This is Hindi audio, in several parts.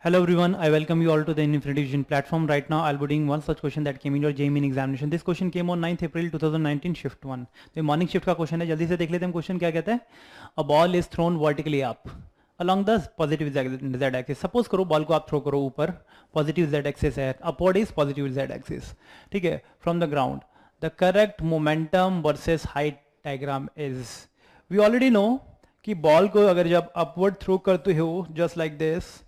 Hello everyone, I welcome you all to the Infinity Vision platform. Right now I'll be doing one such question that came in your JEE Main examination. This question came on 9th April 2019 shift 1. तो मॉर्निंग शिफ्ट का क्वेश्चन है, जल्दी से देख लेते हैं क्वेश्चन क्या कहता है. A ball is thrown vertically up along the positive z axis. Suppose करो बॉल को आप थ्रो करो ऊपर, पॉजिटिव z एक्सिस है, upward is positive z axis, ठीक है, from the ground. The correct momentum versus height diagram is. We already know कि बॉल को अगर जब अपवर्ड थ्रो करते हो जस्ट लाइक दिस,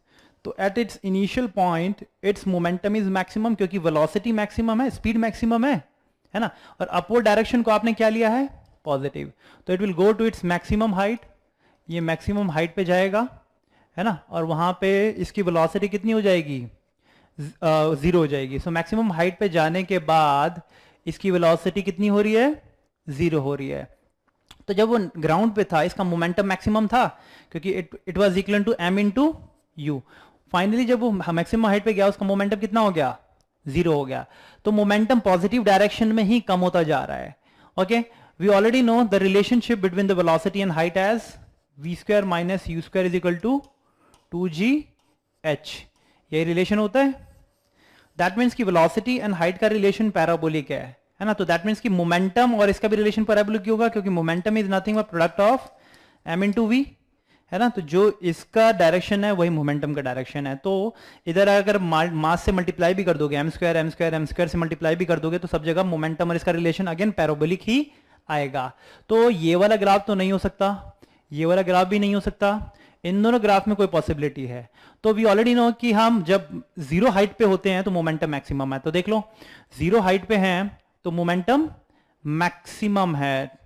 तो at its initial point its momentum is maximum, क्योंकि वेलोसिटी मैक्सिमम है, स्पीड मैक्सिमम है ना. और अपवर्ड डायरेक्शन को आपने क्या लिया है, पॉजिटिव, तो it will go to its maximum height. ये मैक्सिमम हाइट पे जाएगा, है ना, और वहां पे इसकी वेलोसिटी कितनी हो जाएगी, 0 हो जाएगी. सो मैक्सिमम हाइट पे जाने के बाद इसकी वेलोसिटी कितनी हो रही है, 0 हो रही है. तो जब वो ग्राउंड पे था इसका मोमेंटम मैक्सिमम था, क्योंकि it was equal to m into u. Finally जब वो मैक्सिमम हाइट पे गया उसका मोमेंटम कितना हो गया, 0 हो गया. तो मोमेंटम पॉजिटिव डायरेक्शन में ही कम होता जा रहा है. Okay, we already know the relationship between the velocity and height as v square minus u square is equal to 2gh. यही रिलेशन होता है. दैट मीन्स की वेलोसिटी एंड हाइट का रिलेशन पैराबोलिक है ना. तो दैट मीन्स की मोमेंटम और इसका भी रिलेशन पैराबोलिक होगा, क्योंकि momentum is nothing but product of m into v, है ना. तो जो इसका डायरेक्शन है वही मोमेंटम का डायरेक्शन है. तो इधर अगर मास से मल्टीप्लाई भी कर दोगे, m स्क्वायर से मल्टीप्लाई भी कर दोगे, तो सब जगह मोमेंटम और इसका रिलेशन अगेन पैराबोलिक ही आएगा. तो ये वाला ग्राफ तो नहीं हो सकता, ये वाला ग्राफ भी नहीं हो सकता, इन दोनों ग्राफ में कोई पॉसिबिलिटी है. तो वी ऑलरेडी नो कि हम जब 0 हाइट पे होते हैं तो मोमेंटम मैक्सिमम है. तो देख लो 0 हाइट पे हैं तो मोमेंटम मैक्सिमम है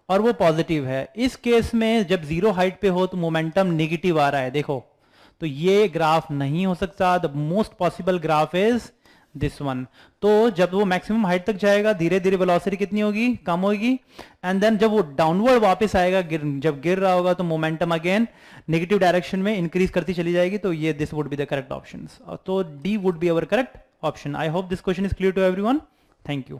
और वो पॉजिटिव है. इस केस में जब 0 हाइट पे हो तो मोमेंटम नेगेटिव आ रहा है, देखो. तो ये ग्राफ नहीं हो सकता. The most possible graph is this one. तो जब वो मैक्सिमम हाइट तक जाएगा धीरे धीरे वेलोसिटी कितनी होगी, कम होगी, एंड देन जब वो डाउनवर्ड वापस आएगा, जब गिर रहा होगा, तो मोमेंटम अगेन नेगेटिव डायरेक्शन में इंक्रीज करती चली जाएगी. तो ये this would be the correct option. तो D would be our correct option. I hope this question is clear to everyone. Thank you.